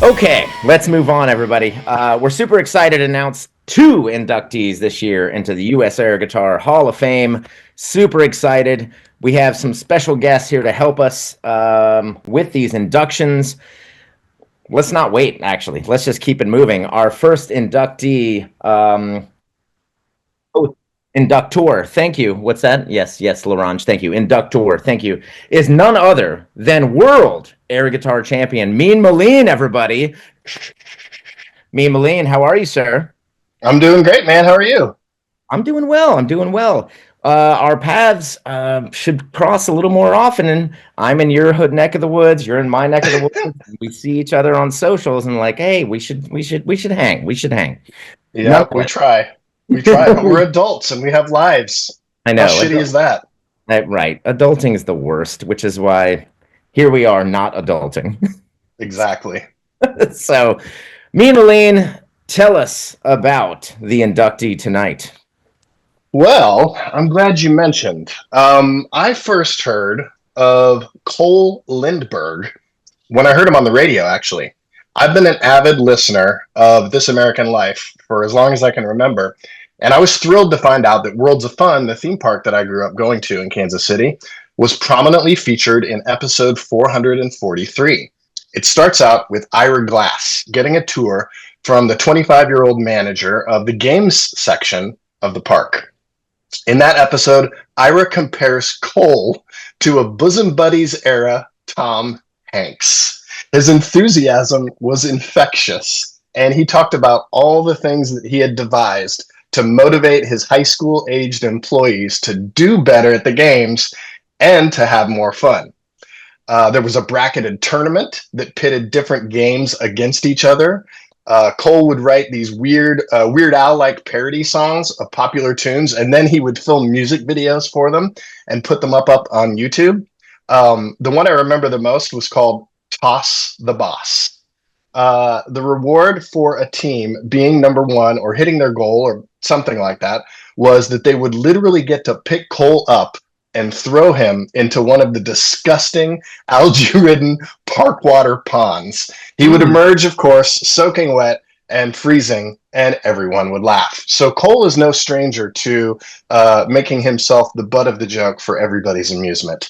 Okay, let's move on, everybody. We're super excited to announce two inductees this year into the US Air Guitar Hall of Fame. Super excited. We have some special guests here to help us with these inductions. Let's not wait, actually. Let's just keep it moving. Our first inductee, inductor, thank you. What's that? Yes, Larange, thank you. Inductor, thank you. Is none other than world air guitar champion, Melin, everybody. Melin, how are you, sir? I'm doing great, man. How are you? I'm doing well. Our paths should cross a little more often, and I'm in your hood neck of the woods. You're in my neck of the woods. We see each other on socials, and like, hey, we should hang. We should hang. Yeah, we try. But we're adults and we have lives. I know. How shitty is that? Right. Adulting is the worst, which is why here we are not adulting. Exactly. So, Melin, tell us about the inductee tonight. Well, I'm glad you mentioned. I first heard of Cole Lindbergh when I heard him on the radio, actually. I've been an avid listener of This American Life for as long as I can remember. And I was thrilled to find out that Worlds of Fun, the theme park that I grew up going to in Kansas City, was prominently featured in episode 443. It starts out with Ira Glass getting a tour from the 25-year-old manager of the games section of the park. In that episode, Ira compares Cole to a bosom buddies era Tom Hanks. His enthusiasm was infectious, and he talked about all the things that he had devised to motivate his high school-aged employees to do better at the games and to have more fun. There was a bracketed tournament that pitted different games against each other. Cole would write these Weird Al-like parody songs of popular tunes, and then he would film music videos for them and put them up on YouTube. The one I remember the most was called Toss the Boss. The reward for a team being number one or hitting their goal or something like that was that they would literally get to pick Cole up and throw him into one of the disgusting algae-ridden park water ponds. He would emerge, of course, soaking wet and freezing, and everyone would laugh. So Cole is no stranger to making himself the butt of the joke for everybody's amusement.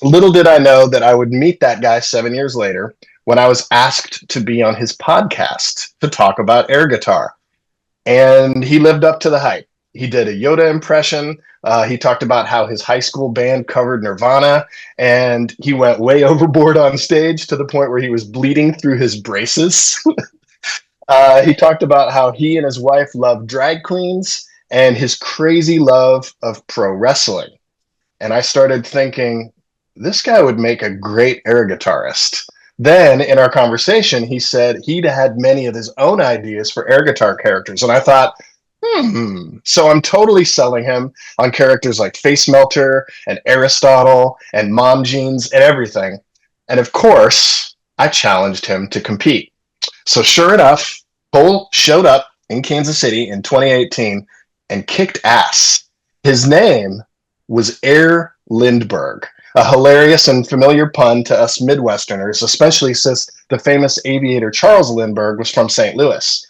Little did I know that I would meet that guy 7 years later when I was asked to be on his podcast to talk about air guitar. And he lived up to the hype. He did a Yoda impression. He talked about how his high school band covered Nirvana, and he went way overboard on stage to the point where he was bleeding through his braces. He talked about how he and his wife love drag queens and his crazy love of pro wrestling. And I started thinking, this guy would make a great air guitarist. Then in our conversation, he said he'd had many of his own ideas for air guitar characters. And I thought, So I'm totally selling him on characters like Face Melter and Aristotle and Mom Jeans and everything. And of course, I challenged him to compete. So sure enough, Cole showed up in Kansas City in 2018 and kicked ass. His name was Air Lindbergh, a hilarious and familiar pun to us Midwesterners, especially since the famous aviator Charles Lindbergh was from St. Louis.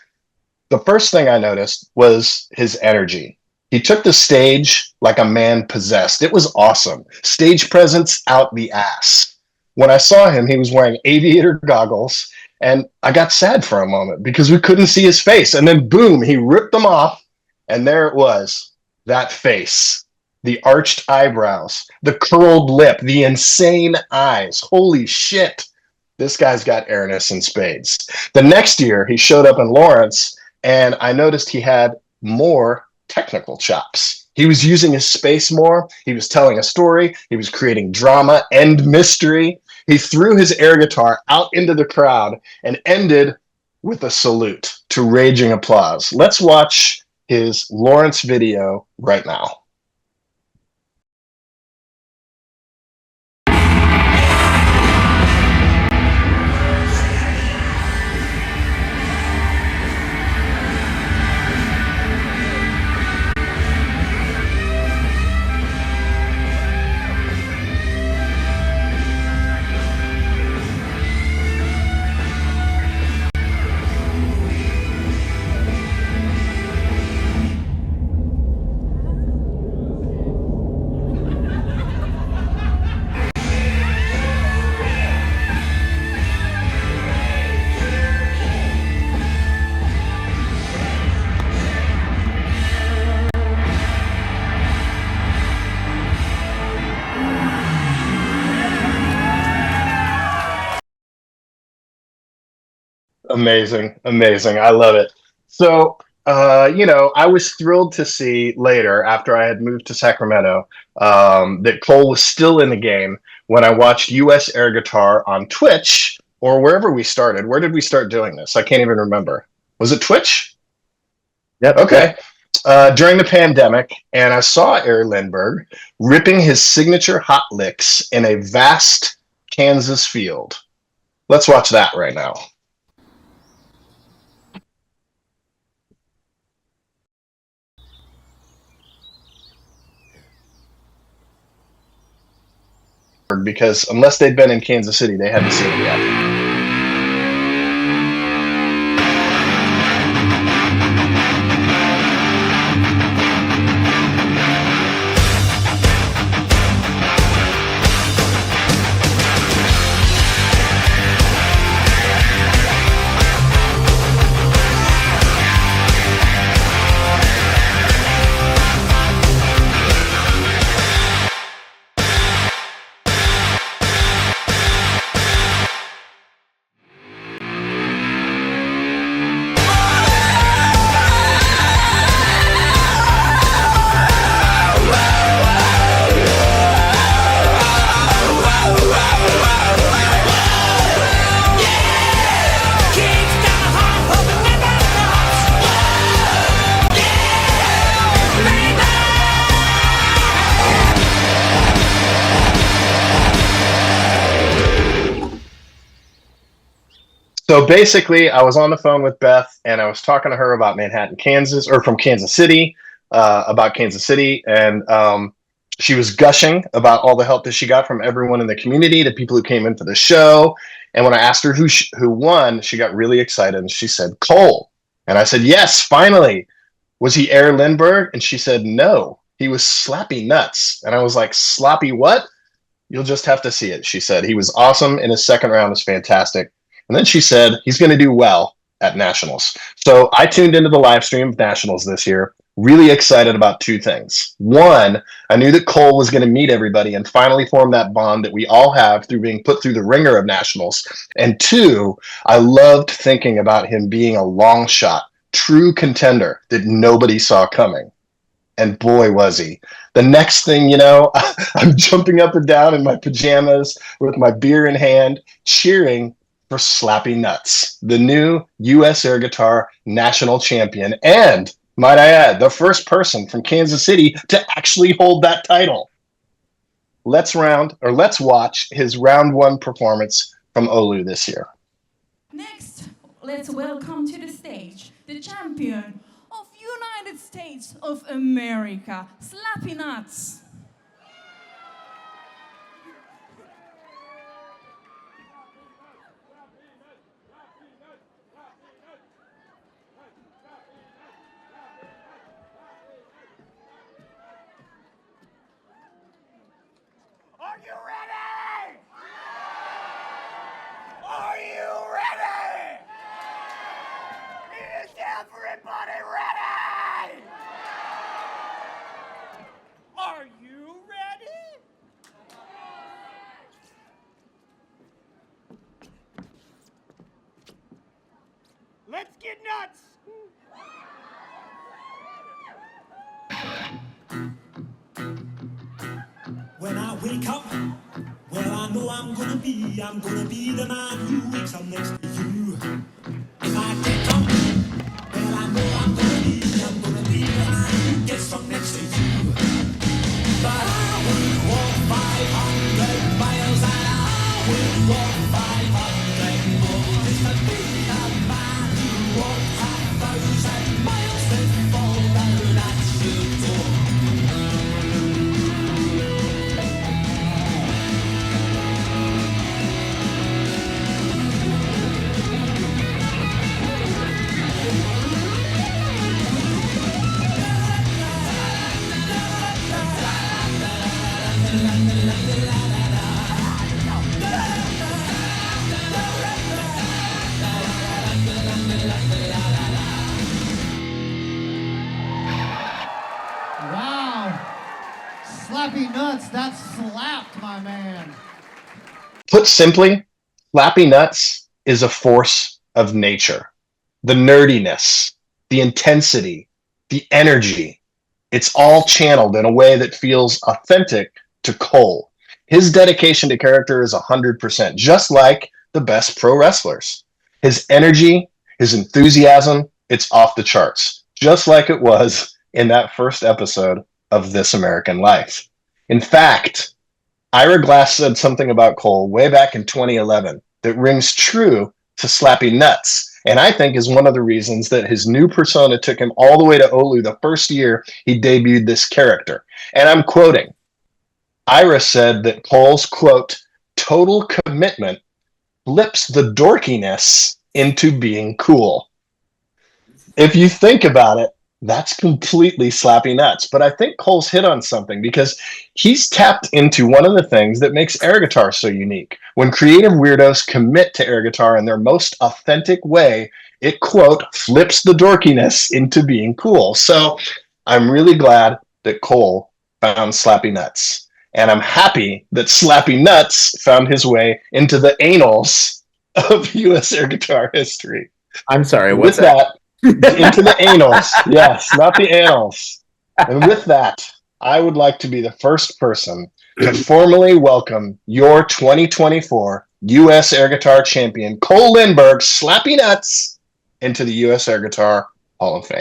The first thing I noticed was his energy. He took the stage like a man possessed. It was awesome. Stage presence out the ass. When I saw him, he was wearing aviator goggles, and I got sad for a moment because we couldn't see his face. And then boom, he ripped them off, and there it was, that face. The arched eyebrows, the curled lip, the insane eyes. Holy shit. This guy's got airness in spades. The next year, he showed up in Lawrence, and I noticed he had more technical chops. He was using his space more. He was telling a story. He was creating drama and mystery. He threw his air guitar out into the crowd and ended with a salute to raging applause. Let's watch his Lawrence video right now. Amazing, amazing. I love it. So, I was thrilled to see later, after I had moved to Sacramento, that Cole was still in the game when I watched US Air Guitar on Twitch or wherever we started. Where did we start doing this? I can't even remember. Was it Twitch? Yep. Okay. During the pandemic, and I saw Air Lindbergh ripping his signature hot licks in a vast Kansas field. Let's watch that right now. Because unless they'd been in Kansas City, they hadn't seen it yet. So basically, I was on the phone with Beth and I was talking to her about Manhattan, Kansas, or from Kansas City, about Kansas City. And she was gushing about all the help that she got from everyone in the community, the people who came in for the show. And when I asked her who won, she got really excited and she said, Cole. And I said, yes, finally. Was he Air Lindbergh? And she said, no, he was Slappy Nutz. And I was like, Sloppy what? You'll just have to see it. She said, he was awesome. And his second round was fantastic. And then she said, he's going to do well at Nationals. So I tuned into the live stream of Nationals this year, really excited about two things. One, I knew that Cole was going to meet everybody and finally form that bond that we all have through being put through the ringer of Nationals. And two, I loved thinking about him being a long shot, true contender that nobody saw coming. And boy, was he. The next thing you know, I'm jumping up and down in my pajamas with my beer in hand, cheering for Slappy Nutz, the new US Air Guitar national champion, and, might I add, the first person from Kansas City to actually hold that title. Let's watch his round one performance from Oulu this year. Next, let's welcome to the stage the champion of United States of America, Slappy Nutz. Are you ready? Are you ready? Is everybody ready? Are you ready? Let's get nuts. When I wake up, well, I know I'm gonna be the man who wakes up next to you. If I get drunk, well, I know I'm gonna be the man who gets up next to you. But I would walk 500 miles and I would walk 500 more just to be the man who walked 1,000 miles and fall down at your door. Wow. Slappy Nutz, that slapped, my man. Put simply, Slappy Nutz is a force of nature. The nerdiness, the intensity, the energy. It's all channeled in a way that feels authentic to Cole. His dedication to character is 100%, just like the best pro wrestlers. His energy, his enthusiasm, it's off the charts, just like it was in that first episode of This American Life. In fact, Ira Glass said something about Cole way back in 2011 that rings true to Slappy Nutz, and I think is one of the reasons that his new persona took him all the way to Olu the first year he debuted this character. And I'm quoting, Ira said that Cole's, quote, total commitment flips the dorkiness into being cool. If you think about it, that's completely Slappy Nutz. But I think Cole's hit on something because he's tapped into one of the things that makes air guitar so unique. When creative weirdos commit to air guitar in their most authentic way, it, quote, flips the dorkiness into being cool. So I'm really glad that Cole found Slappy Nutz. And I'm happy that Slappy Nutz found his way into the annals of U.S. air guitar history. I'm sorry, With what's that? into the annals. Yes, not the annals. And with that, I would like to be the first person to formally welcome your 2024 U.S. Air Guitar Champion, Cole Lindbergh, Slappy Nutz, into the U.S. Air Guitar Hall of Fame.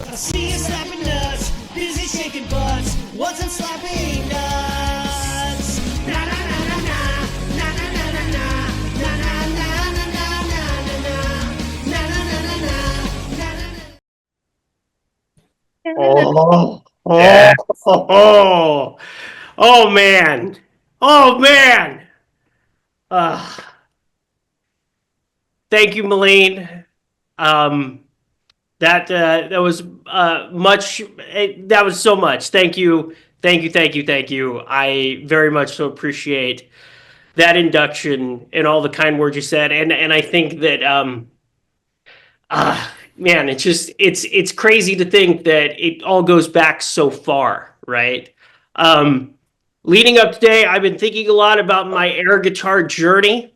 I see you slapping nuts, busy shaking butts. What's in slapping nuts? Na na na na na, na na na na na, na na na na na na na na na na na. Oh man. Oh man. Thank you, Melin. That was much. That was so much. Thank you. I very much so appreciate that induction and all the kind words you said. And I think that man, it's crazy to think that it all goes back so far, right? Leading up today, I've been thinking a lot about my air guitar journey,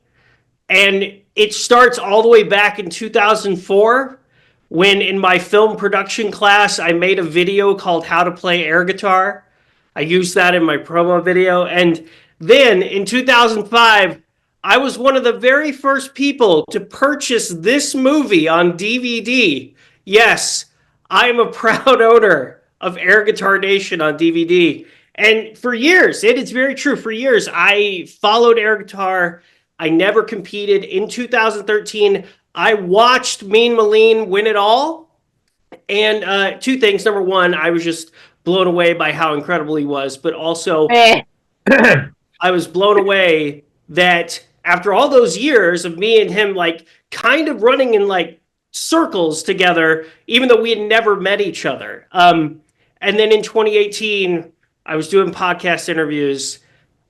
and it starts all the way back in 2004 when in my film production class, I made a video called How to Play Air Guitar. I used that in my promo video. And then in 2005, I was one of the very first people to purchase this movie on DVD. Yes, I am a proud owner of Air Guitar Nation on DVD. And for years, it is very true, for years, I followed air guitar. I never competed. In 2013, I watched Mean Melin win it all. And two things. Number one, I was just blown away by how incredible he was. But also, I was blown away that after all those years of me and him, like, kind of running in, like, circles together, even though we had never met each other. And then in 2018, I was doing podcast interviews.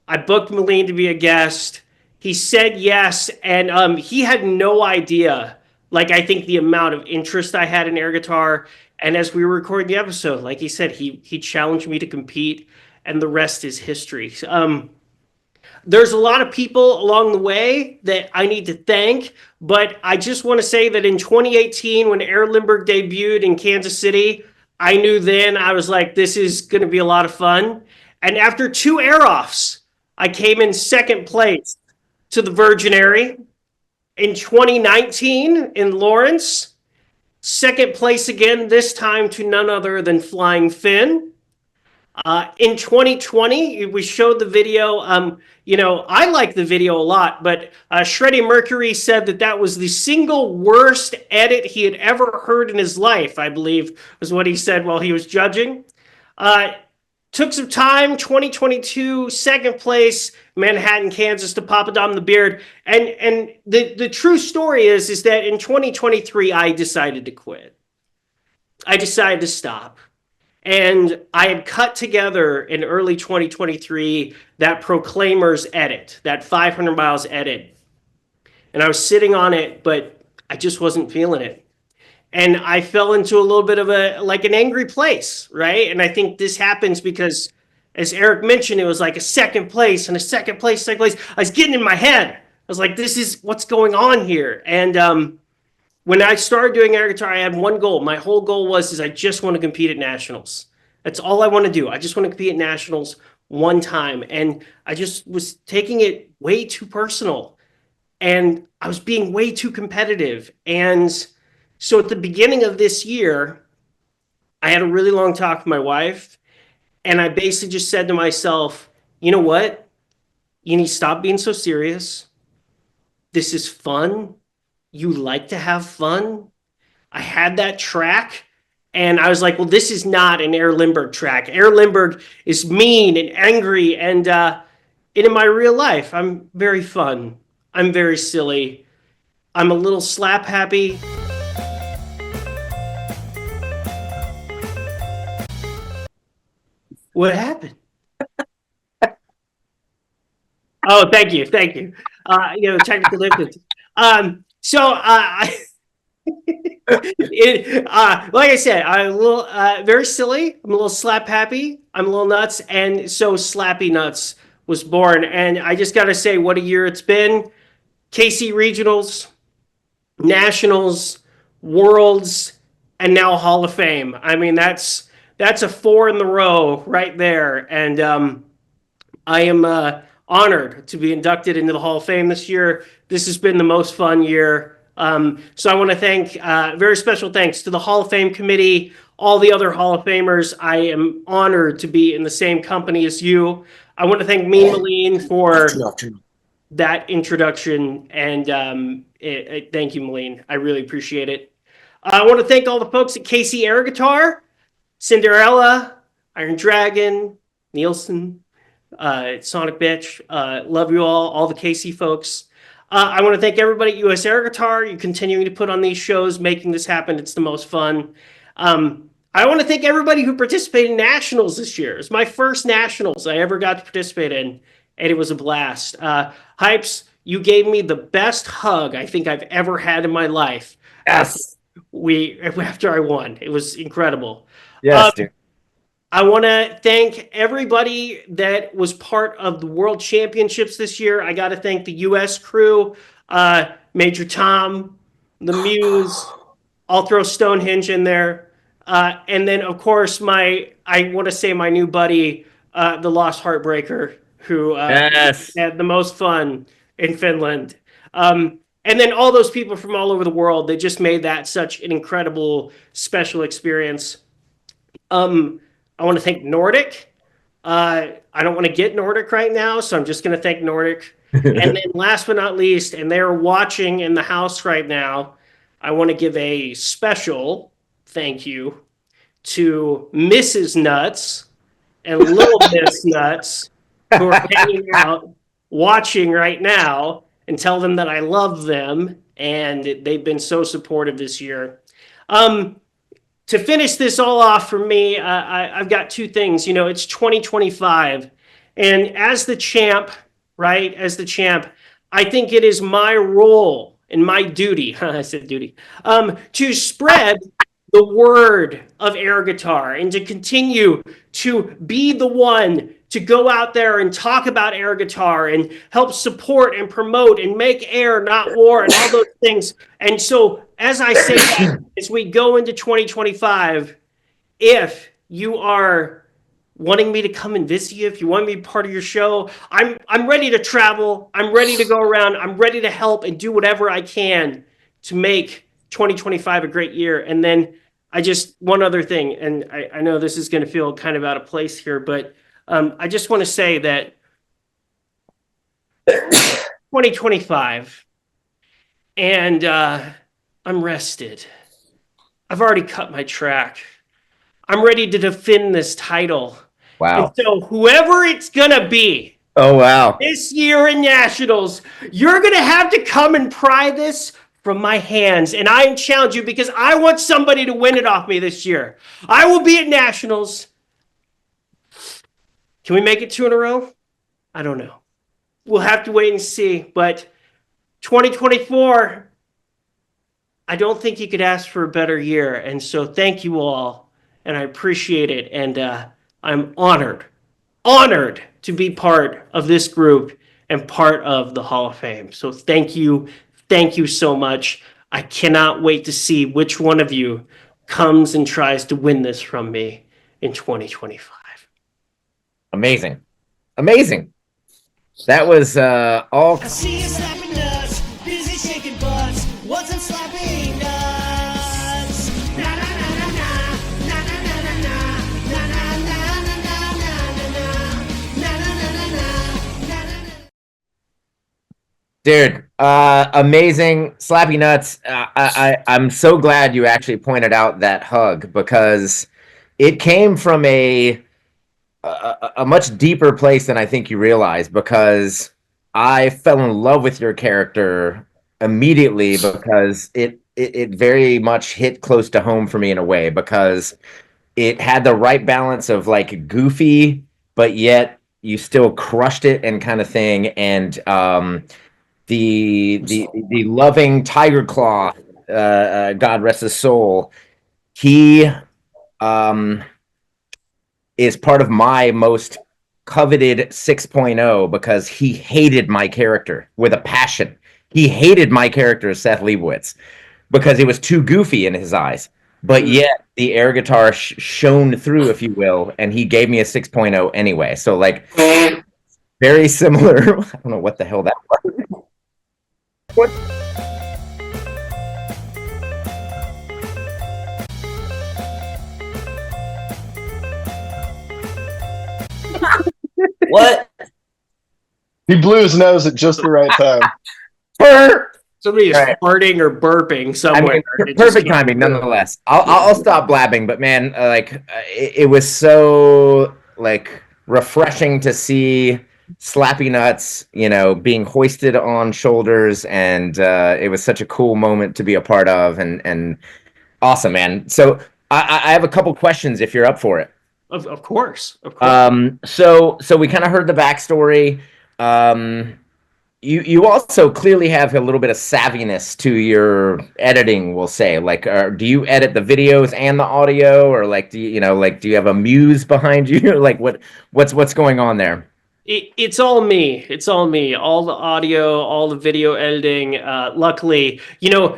I booked Melin to be a guest. He said yes, and he had no idea, like, I think the amount of interest I had in air guitar. And as we were recording the episode, like he said, he challenged me to compete, and the rest is history. There's a lot of people along the way that I need to thank, but I just want to say that in 2018, when Air Lindbergh debuted in Kansas City, I knew then, I was like, this is going to be a lot of fun. And after 2 air-offs, I came in second place to the Virgin Airy. In 2019, in Lawrence, second place again, this time to none other than Flying Finn. In 2020, we showed the video. I like the video a lot, but Shreddy Mercury said that was the single worst edit he had ever heard in his life, I believe, was what he said while he was judging. Took some time, 2022, second place, Manhattan, Kansas, to Papa Dom the Beard. And the true story is that in 2023, I decided to quit. I decided to stop. And I had cut together in early 2023 that Proclaimers edit, that 500 miles edit. And I was sitting on it, but I just wasn't feeling it. And I fell into a little bit of an angry place, right? And I think this happens because, as Eric mentioned, it was like a second place and a second place, second place. I was getting in my head. was like, this is what's going on here. And when I started doing air guitar, I had one goal. My whole goal is I just want to compete at nationals. That's all I want to do. I just want to compete at nationals one time. And I just was taking it way too personal. And I was being way too competitive. And so at the beginning of this year, I had a really long talk with my wife. And I basically just said to myself, you know what? You need to stop being so serious. This is fun. You like to have fun. I had that track and I was like, well, this is not an Air Lindbergh track. Air Lindbergh is mean and angry. And in my real life, I'm very fun. I'm very silly. I'm a little slap happy. What happened? Oh, thank you. Thank you. Technical difficulties. Like I said, I'm a little very silly. I'm a little slap happy. I'm a little nuts, and so Slappy Nutz was born. And I just got to say, what a year it's been. KC Regionals, Nationals, Worlds, and now Hall of Fame. I mean, that's a 4 in the row right there. And I am honored to be inducted into the Hall of Fame this year. This has been the most fun year. So I want to thank, very special thanks to the Hall of Fame committee, all the other Hall of Famers. I am honored to be in the same company as you. I want to thank Melin for that introduction. And thank you, Melin. I really appreciate it. I want to thank all the folks at KC Air Guitar, Cinderella, Iron Dragon, Nielsen, Sonic Bitch. Love you all the KC folks. I want to thank everybody at US Air Guitar. You're continuing to put on these shows, making this happen. It's the most fun. I want to thank everybody who participated in nationals this year. It's my first nationals I ever got to participate in, and it was a blast. Hypes, you gave me the best hug I think I've ever had in my life. Yes. After I won. It was incredible. Yes, dude. I want to thank everybody that was part of the World Championships this year. I got to thank the U.S. crew, Major Tom, the Muse. I'll throw Stonehenge in there. And then, of course, I want to say my new buddy, the Lost Heartbreaker, who had the most fun in Finland. And then all those people from all over the world, they just made that such an incredible, special experience. I want to thank Nordic. I don't want to get Nordic right now, so I'm just going to thank Nordic. And then last but not least, and they're watching in the house right now, I want to give a special thank you to Mrs. Nutz and Little Miss Nutz, who are hanging out, watching right now, and tell them that I love them, and they've been so supportive this year. To finish this all off for me, I've got two things. It's 2025. And as the champ, right, I think it is my role and my duty, I said duty, to spread the word of air guitar and to continue to be the one to go out there and talk about air guitar and help support and promote and make air, not war, and all those things. And so, as I say that, as we go into 2025, if you are wanting me to come and visit you, if you want me to be part of your show, I'm ready to travel. I'm ready to go around. I'm ready to help and do whatever I can to make 2025 a great year. And then one other thing, and I know this is going to feel kind of out of place here, but I just want to say that 2025, and I'm rested. I've already cut my track. I'm ready to defend this title. Wow. And so whoever it's going to be, oh, wow, this year in Nationals, you're going to have to come and pry this from my hands. And I challenge you because I want somebody to win it off me this year. I will be at Nationals. Can we make it 2 in a row? I don't know. We'll have to wait and see. But 2024, I don't think you could ask for a better year. And so thank you all. And I appreciate it. And I'm honored to be part of this group and part of the Hall of Fame. So thank you so much. I cannot wait to see which one of you comes and tries to win this from me in 2025. Amazing. Amazing. That was all. I see you slapping nuts, busy shaking butts. What's up, slapping nuts? Na na na na na, na na na na na, na na na na na na na na na na na. Dude, amazing. Slappy Nuts. I'm so glad you actually pointed out that hug because it came from a much deeper place than I think you realize because I fell in love with your character immediately because it very much hit close to home for me in a way because it had the right balance of like goofy, but yet you still crushed it and kind of thing. And the loving Tiger Claw, God rest his soul, he is part of my most coveted 6.0 because he hated my character with a passion. He hated my character, Seth Leibowitz, because it was too goofy in his eyes. But yet the air guitar shone through, if you will, and he gave me a 6.0 anyway. So like very similar. I don't know what the hell that was. What? What? He blew his nose at just the right time. Somebody is Right. farting or burping I somewhere. mean, It just perfect came timing, through. nonetheless. I'll stop blabbing, but man, it was so like refreshing to see Slappy Nuts, you know, being hoisted on shoulders, and it was such a cool moment to be a part of, and awesome, man. So I have a couple questions if you're up for it. Of course. Of course. So we kind of heard the backstory. You also clearly have a little bit of savviness to your editing, we'll say. Like, do you edit the videos and the audio, or like, do you have a muse behind you? Like, what's going on there? It's all me. It's all me. All the audio, all the video editing. Luckily,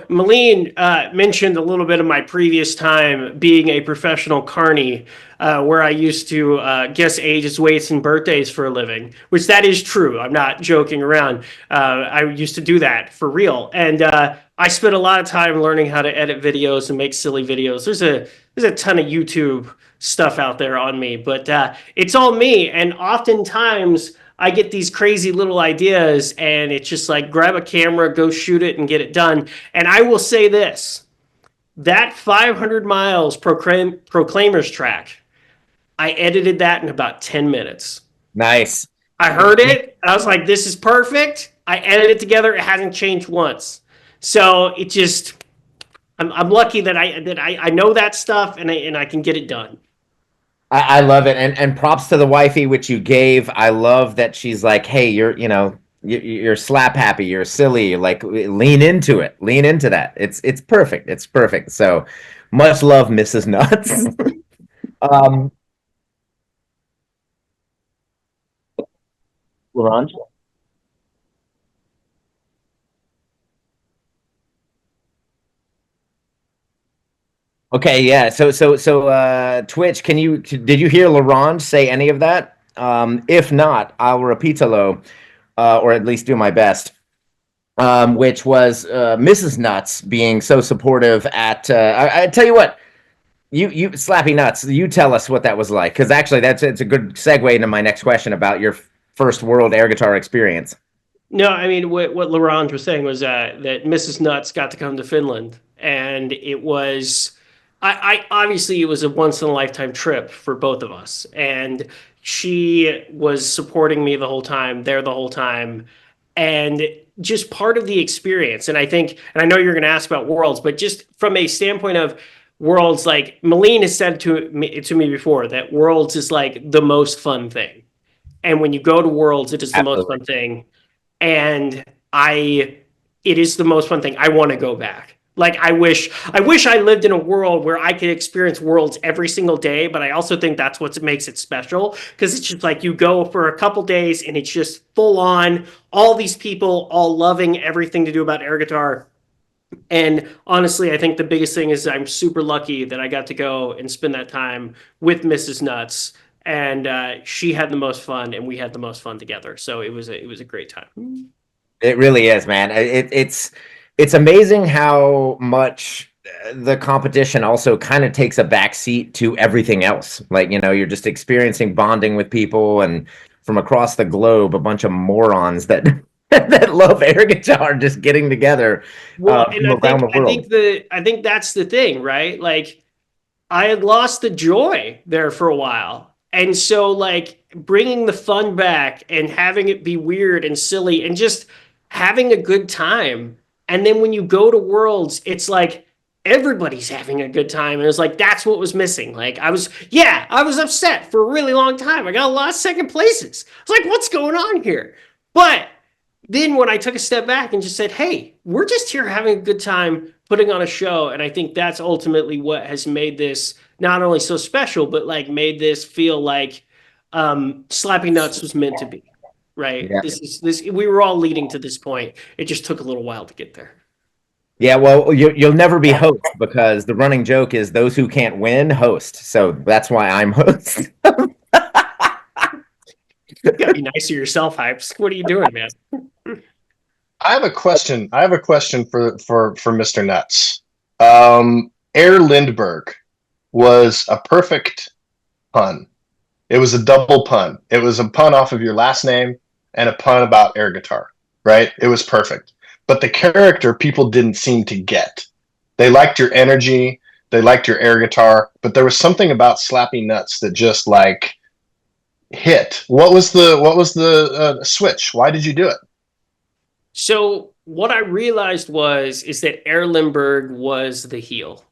Melin mentioned a little bit of my previous time being a professional carny, where I used to guess ages, weights, and birthdays for a living, which that is true. I'm not joking around. I used to do that for real. And I spent a lot of time learning how to edit videos and make silly videos. There's a ton of YouTube stuff out there on me, but it's all me. And oftentimes I get these crazy little ideas and it's just like grab a camera, go shoot it and get it done. And I will say this, that 500 miles Proclaimers track, I edited that in about 10 minutes. Nice. I heard it. I was like, this is perfect. I edited it together. It hasn't changed once. So it just, I'm lucky that I know that stuff and I can get it done. I love it, and props to the wifey which you gave. I love that she's like, hey, you're slap happy, you're silly, like lean into it, lean into that. It's perfect. It's perfect. So much love, Mrs. Nuts. Laurent? Okay, yeah. So Twitch, did you hear Laurent say any of that? If not, I'll repeatalo, or at least do my best. Which was Mrs. Nuts being so supportive at I tell you what, you Slappy Nuts, you tell us what that was like, because actually it's a good segue into my next question about your first world air guitar experience. No, I mean what Laurent was saying was that Mrs. Nuts got to come to Finland, and it was, I obviously it was a once in a lifetime trip for both of us, and she was supporting me the whole time, there the whole time, and just part of the experience. And I think, and I know you're going to ask about Worlds, but just from a standpoint of Worlds, like Melin has said to me before that Worlds is like the most fun thing, and when you go to Worlds, it is the most Absolutely. fun thing. And it is the most fun thing. I want to go back. Like I wish I lived in a world where I could experience worlds every single day, but I also think that's what makes it special because it's just like you go for a couple days and it's just full on all these people all loving everything to do about air guitar. And honestly, I think the biggest thing is I'm super lucky that I got to go and spend that time with Mrs. Nutz, and she had the most fun, and we had the most fun together. So it was a great time. It really is, man. It's amazing how much the competition also kind of takes a backseat to everything else. Like, you're just experiencing bonding with people and from across the globe, a bunch of morons that that love air guitar just getting together Well, from and around the world. I think that's the thing, right? Like I had lost the joy there for a while. And so like bringing the fun back and having it be weird and silly and just having a good time. And then when you go to Worlds, it's like everybody's having a good time. And it was like that's what was missing. Like I was upset for a really long time. I got a lot of second places. I was like, what's going on here? But then when I took a step back and just said, hey, we're just here having a good time putting on a show. And I think that's ultimately what has made this not only so special, but like made this feel like Slappy Nutz was meant to be. Right. Yeah. This we were all leading to this point. It just took a little while to get there. Yeah, well, you'll never be host because the running joke is those who can't win host. So that's why I'm host. You gotta be nice to yourself, Hypes. What are you doing, man? I have a question. For Mr. Nutz. Air Lindbergh was a perfect pun. It was a double pun. It was a pun off of your last name and a pun about air guitar, right? It was perfect. But the character people didn't seem to get. They liked your energy, they liked your air guitar, but there was something about Slappy Nutz that just like hit. What was the switch? Why did you do it? So what I realized is that Air Lindbergh was the heel.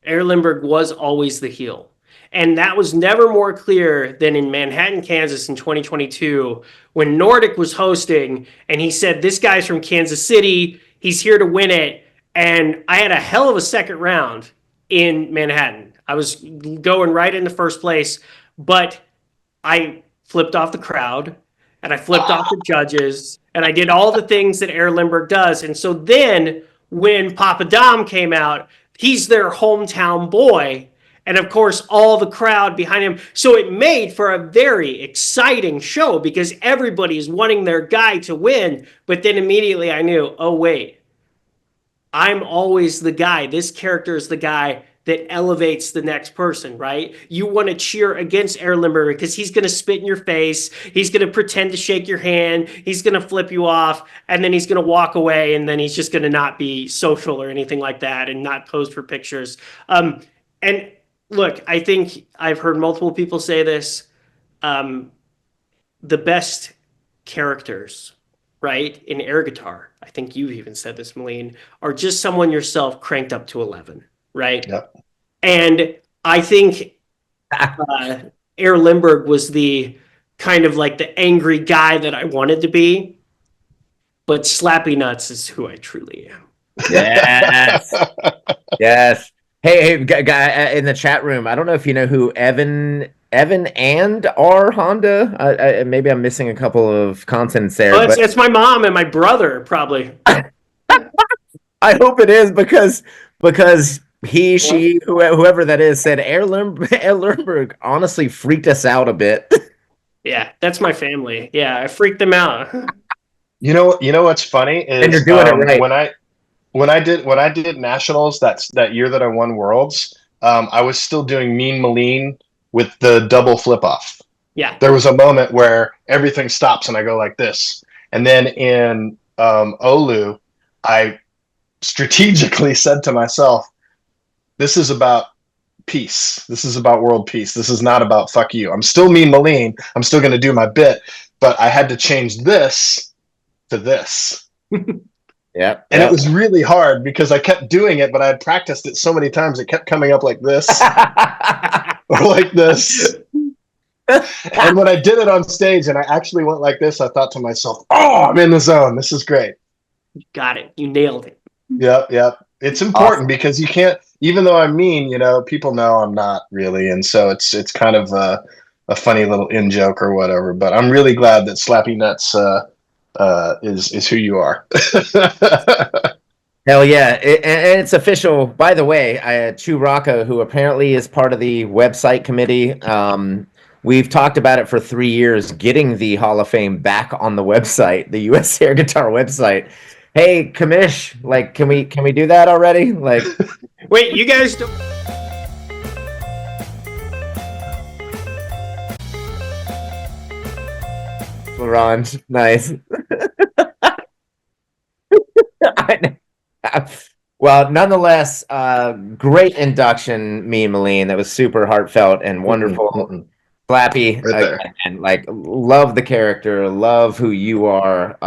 Air Lindbergh was always the heel. And that was never more clear than in Manhattan, Kansas in 2022 when Nordic was hosting and he said, this guy's from Kansas City. He's here to win it. And I had a hell of a second round in Manhattan. I was going right into first place, but I flipped off the crowd and I flipped off the judges and I did all the things that Air Lindbergh does. And so then when Papa Dom came out, he's their hometown boy. And of course, all the crowd behind him. So it made for a very exciting show because everybody is wanting their guy to win. But then immediately I knew, oh, wait, I'm always the guy. This character is the guy that elevates the next person, right? You want to cheer against Air Lindbergh because he's going to spit in your face. He's going to pretend to shake your hand. He's going to flip you off. And then he's going to walk away. And then he's just going to not be social or anything like that and not pose for pictures. And look, I think I've heard multiple people say this. The best characters, right, in air guitar, I think you've even said this, Melin, are just someone yourself cranked up to 11, right? Yep. And I think Air Lindbergh was the kind of like the angry guy that I wanted to be. But Slappy Nutz is who I truly am. Yes. Yes. Hey, guy in the chat room. I don't know if you know who Evan and R Honda. Maybe I'm missing a couple of consonants there. Oh, it's my mom and my brother, probably. I hope it is because he, she, whoever that is, said Air Lindbergh honestly freaked us out a bit. Yeah, that's my family. Yeah, I freaked them out. You know what's funny is And you're doing it right. When I did nationals that year that I won Worlds, I was still doing Mean Melin with the double flip off. Yeah. There was a moment where everything stops and I go like this. And then in Olu, I strategically said to myself, this is about peace. This is about world peace. This is not about fuck you. I'm still Mean Melin. I'm still going to do my bit, but I had to change this to this. Yeah. And it was really hard because I kept doing it, but I had practiced it so many times it kept coming up like this or like this. And when I did it on stage and I actually went like this, I thought to myself, oh, I'm in the zone. This is great. Got it. You nailed it. Yep, yep. It's important because you can't, even though I'm mean, people know I'm not really, and so it's kind of a funny little in joke or whatever. But I'm really glad that Slappy Nutz is who you are. Hell yeah. And it's official. By the way, Chewraka, who apparently is part of the website committee, we've talked about it for 3 years, getting the Hall of Fame back on the website, the US Air Guitar website. Hey, Kamish, like, can we do that already? Like, Wait, you guys don't. Laurent, nice. Well, nonetheless, great induction, me and Melin. That was super heartfelt and wonderful. Slappy, Right there. and like, love the character, love who you are.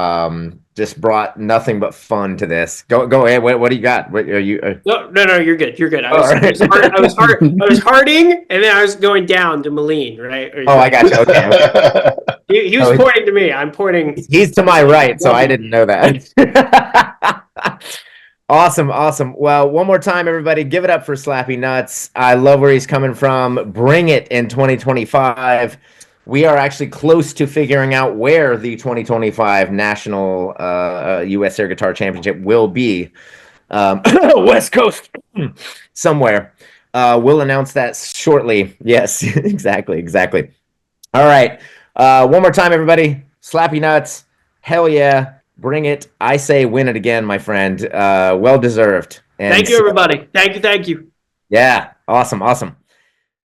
Just brought nothing but fun to this. Go ahead. What do you got? What are you? No, you're good. You're good. I All right. was hearting, and then I was going down to Melin, right? Oh, I got you. Okay. He was pointing to me. I'm pointing. He's to my right, so I didn't know that. Awesome. Well, one more time, everybody, give it up for Slappy Nutz. I love where he's coming from. Bring it in 2025. We are actually close to figuring out where the 2025 National U.S. Air Guitar Championship will be. West Coast, somewhere. We'll announce that shortly. Yes, exactly. All right. One more time, everybody. Slappy Nutz. Hell yeah. Bring it. I say win it again, my friend. Well deserved. And Thank you, everybody. Thank you. yeah. Awesome.